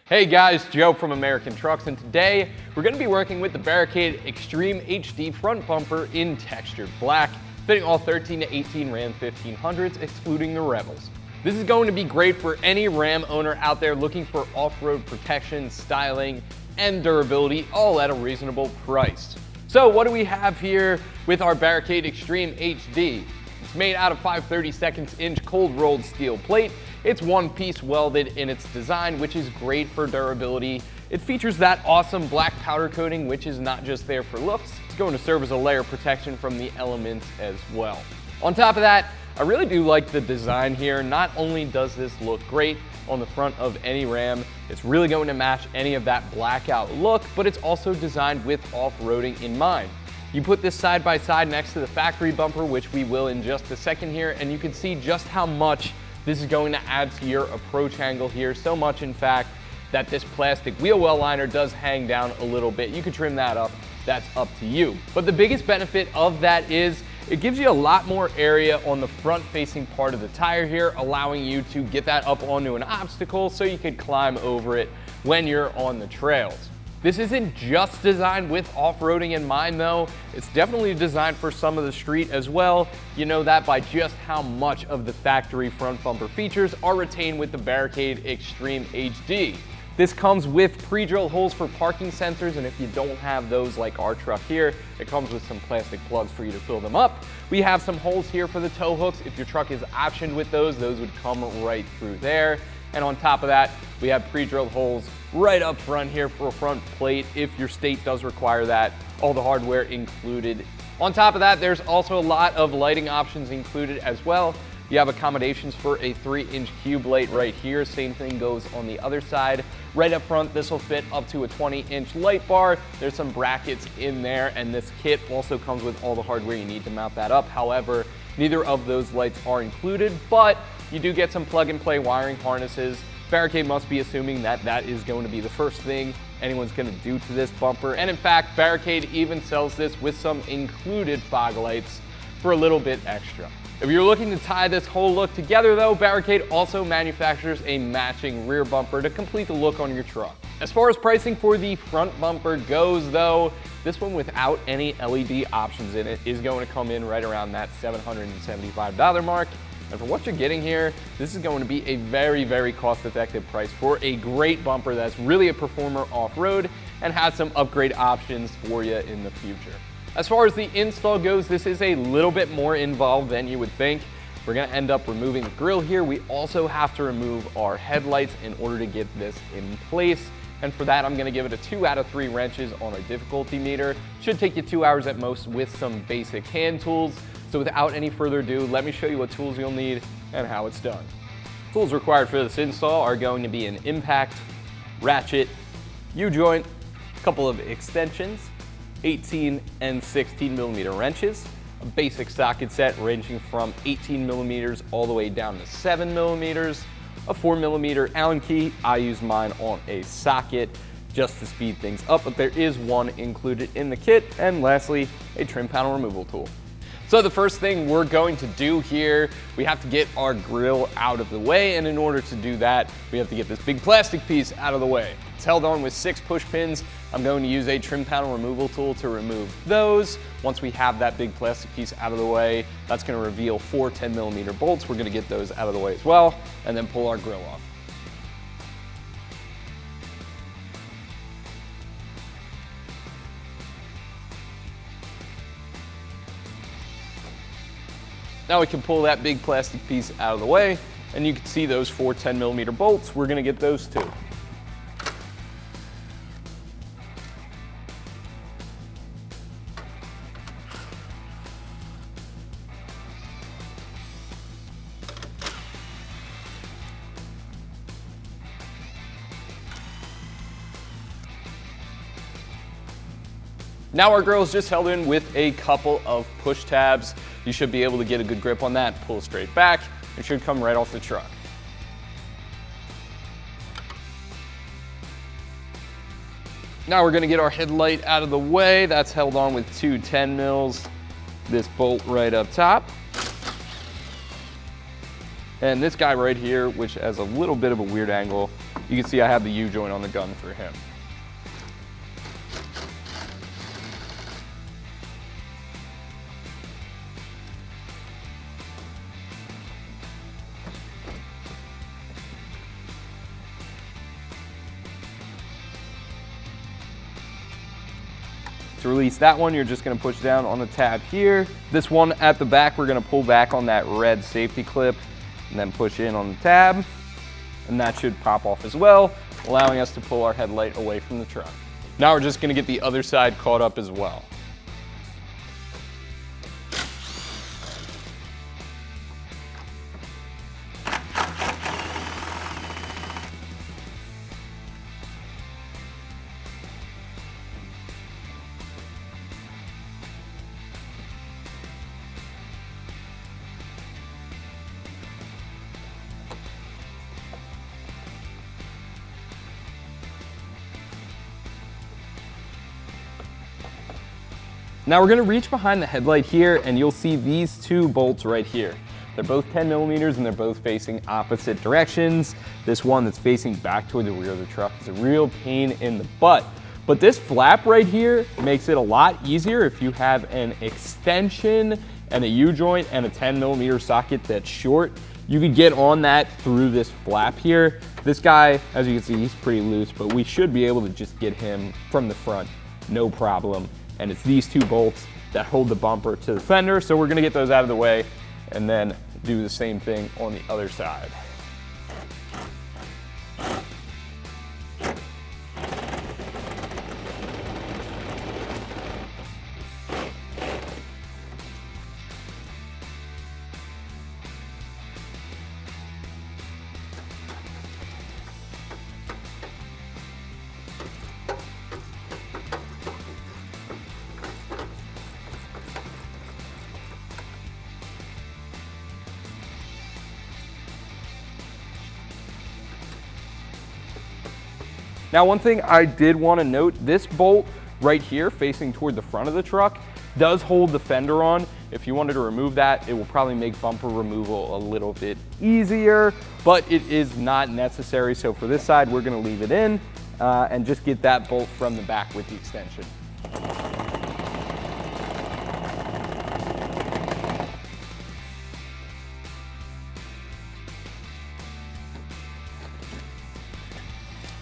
Hey guys, Joe from American Trucks, and today we're going to be working with the Barricade Extreme HD front bumper in textured black, fitting all 13 to 18 Ram 1500s, excluding the Rebels. This is going to be great for any Ram owner out there looking for off-road protection, styling, and durability, all at a reasonable price. So what do we have here with our Barricade Extreme HD? It's made out of 5/32 inch cold rolled steel plate. It's one piece welded in its design, which is great for durability. It features that awesome black powder coating, which is not just there for looks. It's going to serve as a layer of protection from the elements as well. On top of that, I really do like the design here. Not only does this look great on the front of any Ram, it's really going to match any of that blackout look, but it's also designed with off-roading in mind. You put this side by side next to the factory bumper, which we will in just a second here, and you can see just how much this is going to add to your approach angle here. So much, in fact, that this plastic wheel well liner does hang down a little bit. You can trim that up, that's up to you. But the biggest benefit of that is it gives you a lot more area on the front facing part of the tire here, allowing you to get that up onto an obstacle so you could climb over it when you're on the trails. This isn't just designed with off-roading in mind though. It's definitely designed for some of the street as well. You know that by just how much of the factory front bumper features are retained with the Barricade Extreme HD. This comes with pre-drilled holes for parking sensors, and if you don't have those like our truck here, it comes with some plastic plugs for you to fill them up. We have some holes here for the tow hooks. If your truck is optioned with those would come right through there. And on top of that, we have pre-drilled holes right up front here for a front plate if your state does require that. All the hardware included. On top of that, there's also a lot of lighting options included as well. You have accommodations for a 3-inch cube light right here. Same thing goes on the other side. Right up front, this will fit up to a 20-inch light bar. There's some brackets in there, and this kit also comes with all the hardware you need to mount that up. However, neither of those lights are included, but you do get some plug-and-play wiring harnesses. Barricade must be assuming that that is going to be the first thing anyone's going to do to this bumper. And in fact, Barricade even sells this with some included fog lights for a little bit extra. If you're looking to tie this whole look together though, Barricade also manufactures a matching rear bumper to complete the look on your truck. As far as pricing for the front bumper goes though, this one without any LED options in it is going to come in right around that $775 mark. And for what you're getting here, this is going to be a very, very cost-effective price for a great bumper that's really a performer off-road and has some upgrade options for you in the future. As far as the install goes, this is a little bit more involved than you would think. We're gonna end up removing the grille here. We also have to remove our headlights in order to get this in place. And for that, I'm gonna give it a 2 out of 3 wrenches on our difficulty meter. Should take you 2 hours at most with some basic hand tools. So without any further ado, let me show you what tools you'll need and how it's done. Tools required for this install are going to be an impact, ratchet, U-joint, a couple of extensions, 18 and 16 millimeter wrenches, a basic socket set ranging from 18 millimeters all the way down to 7 millimeters, a 4 millimeter Allen key. I use mine on a socket just to speed things up, but there is one included in the kit. And lastly, a trim panel removal tool. So the first thing we're going to do here, we have to get our grill out of the way, and in order to do that, we have to get this big plastic piece out of the way. It's held on with 6 push pins. I'm going to use a trim panel removal tool to remove those. Once we have that big plastic piece out of the way, that's going to reveal 4 10 millimeter bolts. We're going to get those out of the way as well, and then pull our grill off. Now we can pull that big plastic piece out of the way, and you can see those 4 10 millimeter bolts. We're gonna get those too. Now our grill is just held in with a couple of push tabs. You should be able to get a good grip on that, pull straight back. It should come right off the truck. Now we're gonna get our headlight out of the way. That's held on with 2 10 mils. This bolt right up top. And this guy right here, which has a little bit of a weird angle, you can see I have the U-joint on the gun for him. To release that one, you're just gonna push down on the tab here. This one at the back, we're gonna pull back on that red safety clip and then push in on the tab, and that should pop off as well, allowing us to pull our headlight away from the truck. Now we're just gonna get the other side caught up as well. Now we're gonna reach behind the headlight here and you'll see these two bolts right here. They're both 10 millimeters and they're both facing opposite directions. This one that's facing back toward the rear of the truck is a real pain in the butt. But this flap right here makes it a lot easier if you have an extension and a U-joint and a 10 millimeter socket that's short. You could get on that through this flap here. This guy, as you can see, he's pretty loose, but we should be able to just get him from the front, no problem. And it's these two bolts that hold the bumper to the fender. So we're gonna get those out of the way and then do the same thing on the other side. Now, one thing I did want to note, this bolt right here facing toward the front of the truck does hold the fender on. If you wanted to remove that, it will probably make bumper removal a little bit easier, but it is not necessary. So for this side, we're going to leave it in and just get that bolt from the back with the extension.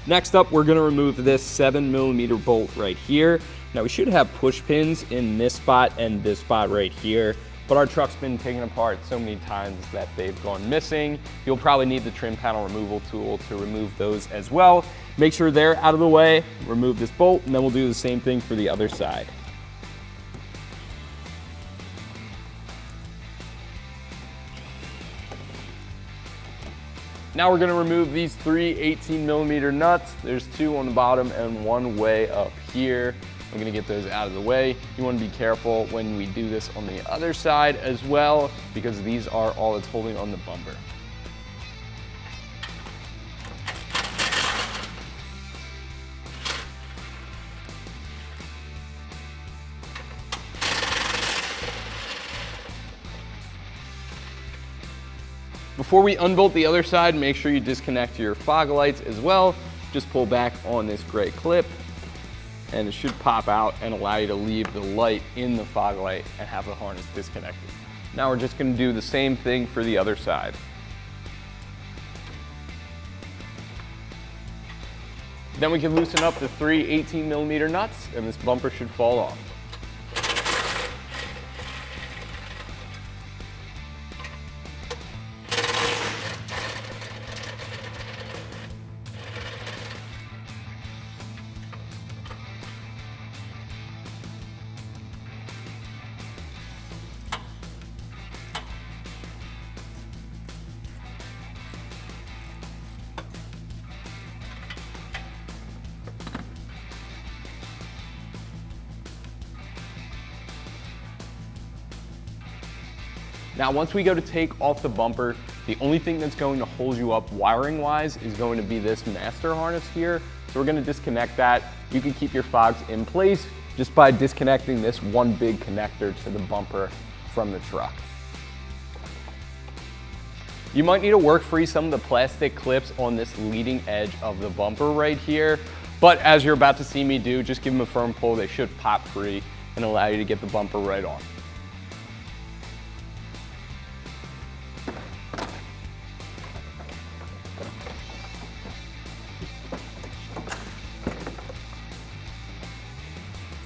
Next up, we're gonna remove this 7 millimeter bolt right here. Now we should have push pins in this spot and this spot right here, but our truck's been taken apart so many times that they've gone missing. You'll probably need the trim panel removal tool to remove those as well. Make sure they're out of the way, remove this bolt, and then we'll do the same thing for the other side. Now we're gonna remove these three 18 millimeter nuts. There's two on the bottom and one way up here. I'm gonna get those out of the way. You wanna be careful when we do this on the other side as well, because these are all that's holding on the bumper. Before we unbolt the other side, make sure you disconnect your fog lights as well. Just pull back on this gray clip and it should pop out and allow you to leave the light in the fog light and have the harness disconnected. Now we're just gonna do the same thing for the other side. Then we can loosen up the three 18 millimeter nuts and this bumper should fall off. Now, once we go to take off the bumper, the only thing that's going to hold you up wiring wise is going to be this master harness here. So we're gonna disconnect that. You can keep your fogs in place just by disconnecting this one big connector to the bumper from the truck. You might need to work free some of the plastic clips on this leading edge of the bumper right here, but as you're about to see me do, just give them a firm pull. They should pop free and allow you to get the bumper right on.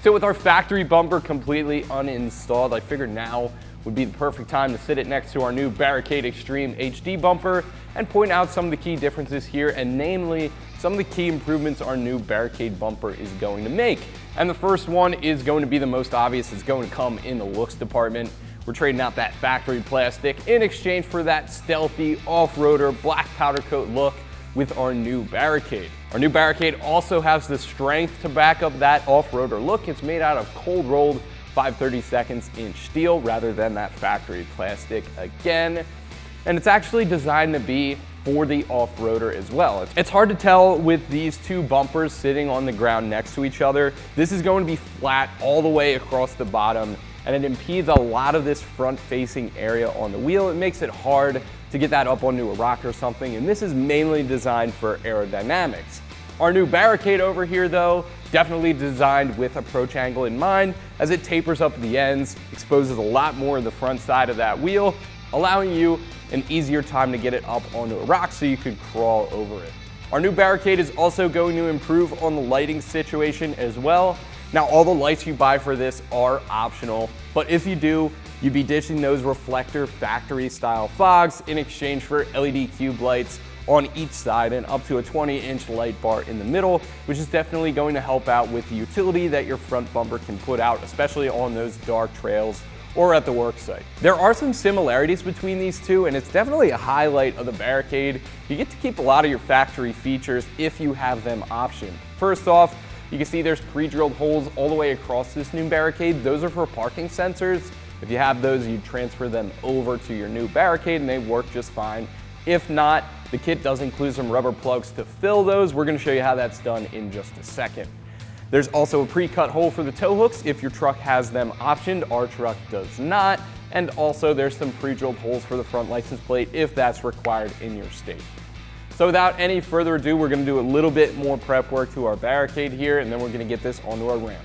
So with our factory bumper completely uninstalled, I figured now would be the perfect time to sit it next to our new Barricade Extreme HD bumper and point out some of the key differences here, and namely some of the key improvements our new Barricade bumper is going to make. And the first one is going to be the most obvious. It's going to come in the looks department. We're trading out that factory plastic in exchange for that stealthy off-roader black powder coat look with our new Barricade. Our new Barricade also has the strength to back up that off-roader look. It's made out of cold rolled 5/32 inch steel rather than that factory plastic again. And it's actually designed to be for the off-roader as well. It's hard to tell with these two bumpers sitting on the ground next to each other. This is going to be flat all the way across the bottom, and it impedes a lot of this front-facing area on the wheel. It makes it hard to get that up onto a rock or something, and this is mainly designed for aerodynamics. Our new Barricade over here though, definitely designed with approach angle in mind, as it tapers up the ends, exposes a lot more of the front side of that wheel, allowing you an easier time to get it up onto a rock so you could crawl over it. Our new Barricade is also going to improve on the lighting situation as well. Now all the lights you buy for this are optional, but if you do, you'd be ditching those reflector factory style fogs in exchange for LED cube lights on each side and up to a 20-inch light bar in the middle, which is definitely going to help out with the utility that your front bumper can put out, especially on those dark trails or at the work site. There are some similarities between these two, and it's definitely a highlight of the Barricade. You get to keep a lot of your factory features if you have them optioned. First off, you can see there's pre-drilled holes all the way across this new Barricade. Those are for parking sensors. If you have those, you transfer them over to your new Barricade and they work just fine. If not, the kit does include some rubber plugs to fill those. We're going to show you how that's done in just a second. There's also a pre-cut hole for the tow hooks if your truck has them optioned. Our truck does not. And also there's some pre-drilled holes for the front license plate if that's required in your state. So without any further ado, we're going to do a little bit more prep work to our Barricade here, and then we're going to get this onto our ramp.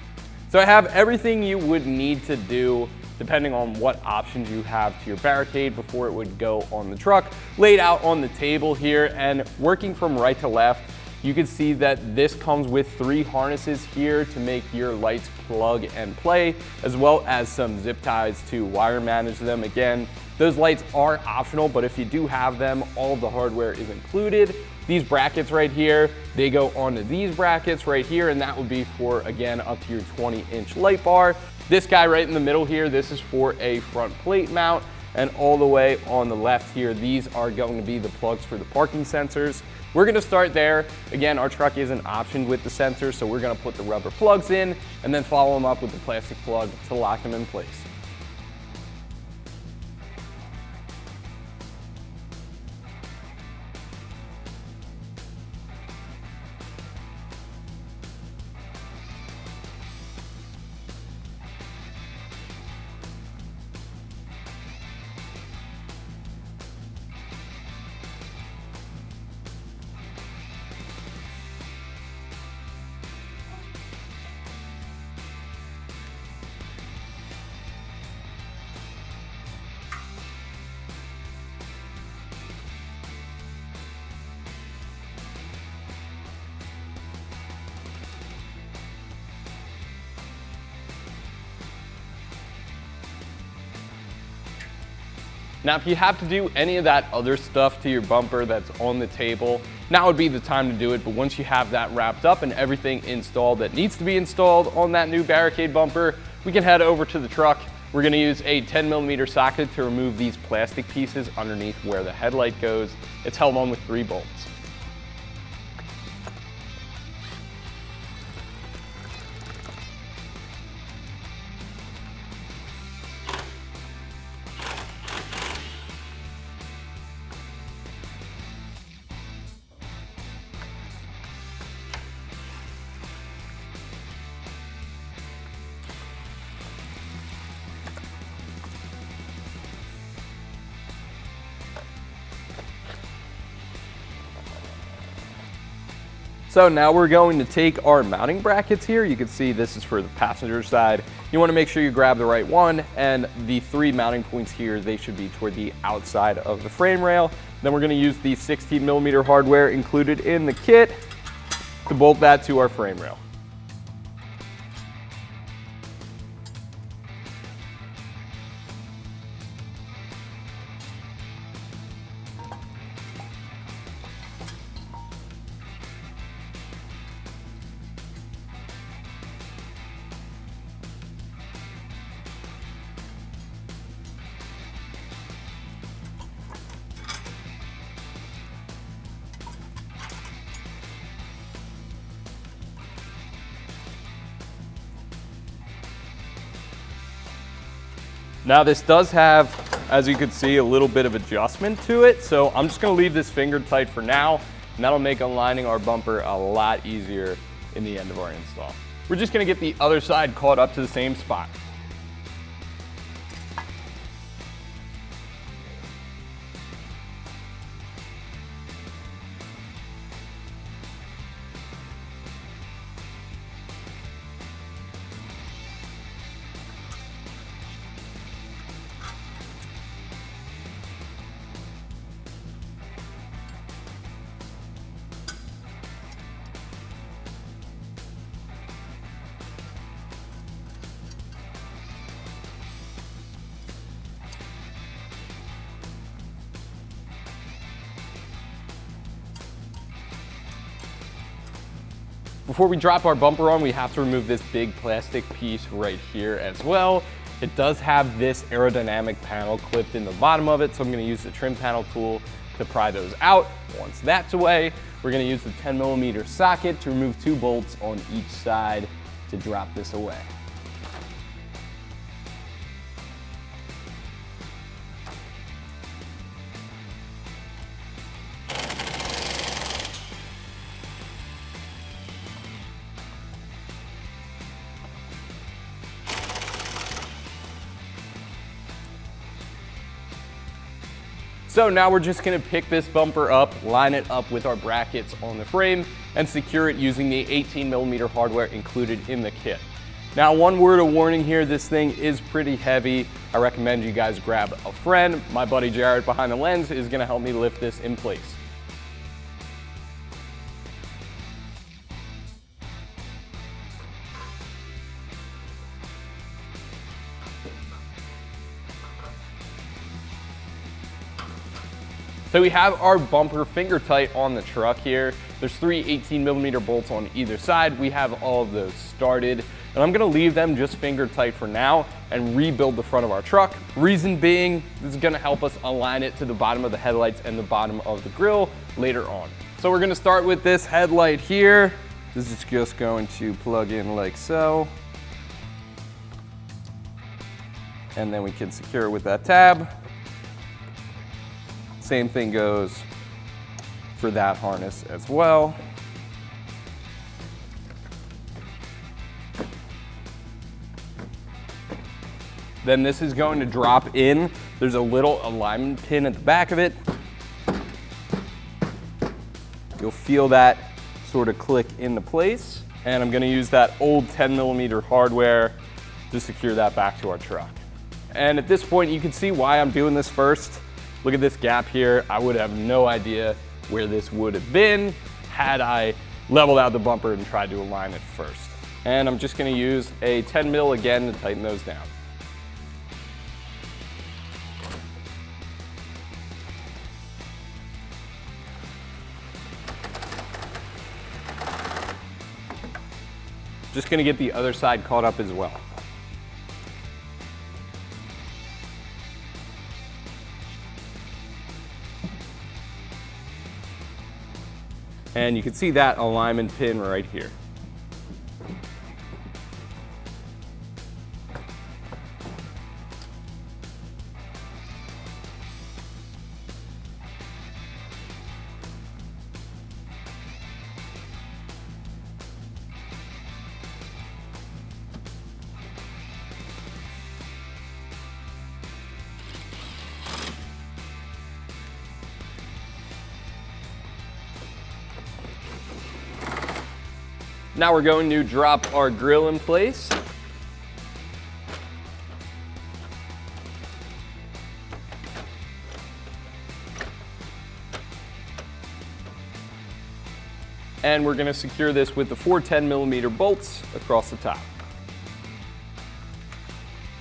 So I have everything you would need to do depending on what options you have to your Barricade before it would go on the truck, laid out on the table here. And working from right to left, you can see that this comes with 3 harnesses here to make your lights plug and play, as well as some zip ties to wire manage them. Again, those lights are optional, but if you do have them, all of the hardware is included. These brackets right here, they go onto these brackets right here, and that would be for, again, up to your 20-inch light bar. This guy right in the middle here, this is for a front plate mount, and all the way on the left here, these are going to be the plugs for the parking sensors. We're gonna start there. Again, our truck isn't optioned with the sensors, so we're gonna put the rubber plugs in and then follow them up with the plastic plug to lock them in place. Now, if you have to do any of that other stuff to your bumper that's on the table, now would be the time to do it. But once you have that wrapped up and everything installed that needs to be installed on that new Barricade bumper, we can head over to the truck. We're gonna use a 10mm socket to remove these plastic pieces underneath where the headlight goes. It's held on with 3 bolts. So now we're going to take our mounting brackets here. You can see this is for the passenger side. You want to make sure you grab the right one, and the 3 mounting points here, they should be toward the outside of the frame rail. Then we're going to use the 16mm hardware included in the kit to bolt that to our frame rail. Now this does have, as you can see, a little bit of adjustment to it. So I'm just gonna leave this finger tight for now, and that'll make aligning our bumper a lot easier in the end of our install. We're just gonna get the other side caught up to the same spot. Before we drop our bumper on, we have to remove this big plastic piece right here as well. It does have this aerodynamic panel clipped in the bottom of it, so I'm gonna use the trim panel tool to pry those out. Once that's away, we're gonna use the 10mm socket to remove 2 bolts on each side to drop this away. So now we're just gonna pick this bumper up, line it up with our brackets on the frame, and secure it using the 18mm hardware included in the kit. Now, one word of warning here, this thing is pretty heavy. I recommend you guys grab a friend. My buddy Jared behind the lens is gonna help me lift this in place. So we have our bumper finger tight on the truck here. There's 3 18mm bolts on either side. We have all of those started, and I'm gonna leave them just finger tight for now and rebuild the front of our truck. Reason being, this is gonna help us align it to the bottom of the headlights and the bottom of the grille later on. So we're gonna start with this headlight here. This is just going to plug in like so. And then we can secure it with that tab. Same thing goes for that harness as well. Then this is going to drop in. There's a little alignment pin at the back of it. You'll feel that sort of click into place. And I'm gonna use that old 10mm hardware to secure that back to our truck. And at this point, you can see why I'm doing this first. Look at this gap here. I would have no idea where this would have been had I leveled out the bumper and tried to align it first. And I'm just gonna use a 10mm again to tighten those down. Just gonna get the other side caught up as well. And you can see that alignment pin right here. Now we're going to drop our grill in place. And we're going to secure this with the 4 10mm bolts across the top.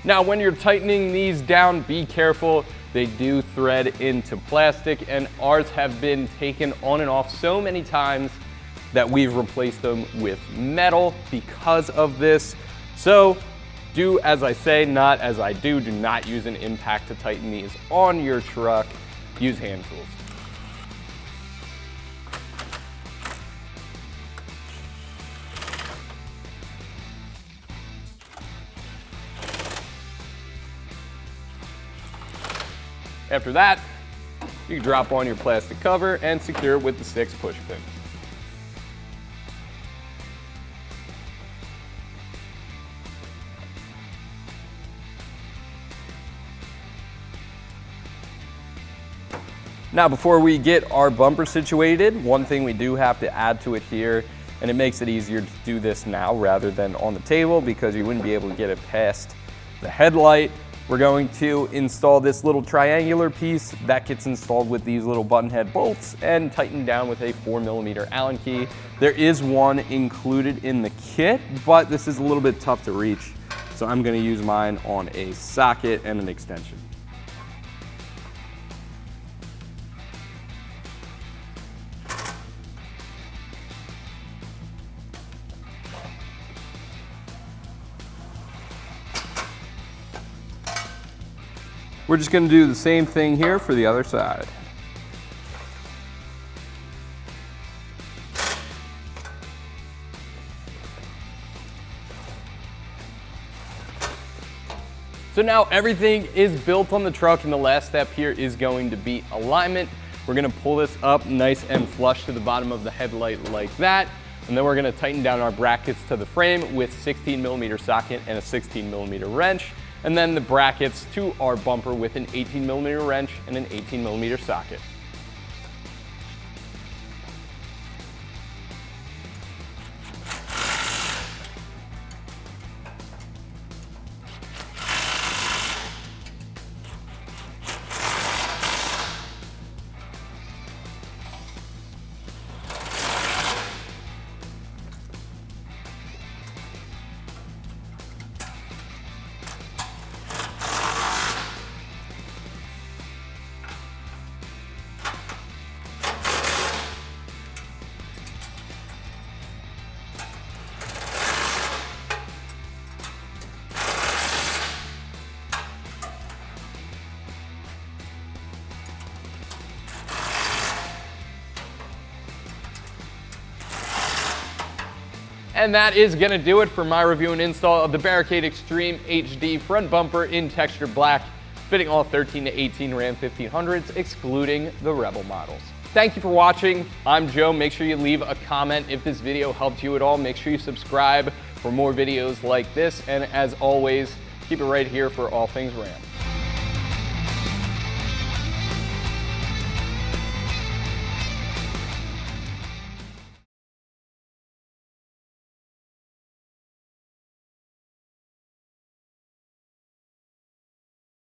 Now when you're tightening these down, be careful. They do thread into plastic, and ours have been taken on and off so many times that we've replaced them with metal because of this. So do as I say, not as I do. Do not use an impact to tighten these on your truck. Use hand tools. After that, you can drop on your plastic cover and secure it with the 6 push pins. Now, before we get our bumper situated, one thing we do have to add to it here, and it makes it easier to do this now rather than on the table because you wouldn't be able to get it past the headlight. We're going to install this little triangular piece that gets installed with these little button head bolts and tightened down with a 4mm Allen key. There is one included in the kit, but this is a little bit tough to reach, so I'm going to use mine on a socket and an extension. We're just going to do the same thing here for the other side. So now everything is built on the truck, and the last step here is going to be alignment. We're going to pull this up nice and flush to the bottom of the headlight like that, and then we're going to tighten down our brackets to the frame with 16mm socket and a 16mm wrench. And then the brackets to our bumper with an 18mm wrench and an 18mm socket. And that is going to do it for my review and install of the Barricade Extreme HD front bumper in textured black, fitting all 13 to 18 Ram 1500s, excluding the Rebel models. Thank you for watching. I'm Joe. Make sure you leave a comment if this video helped you at all. Make sure you subscribe for more videos like this. And as always, keep it right here for all things Ram.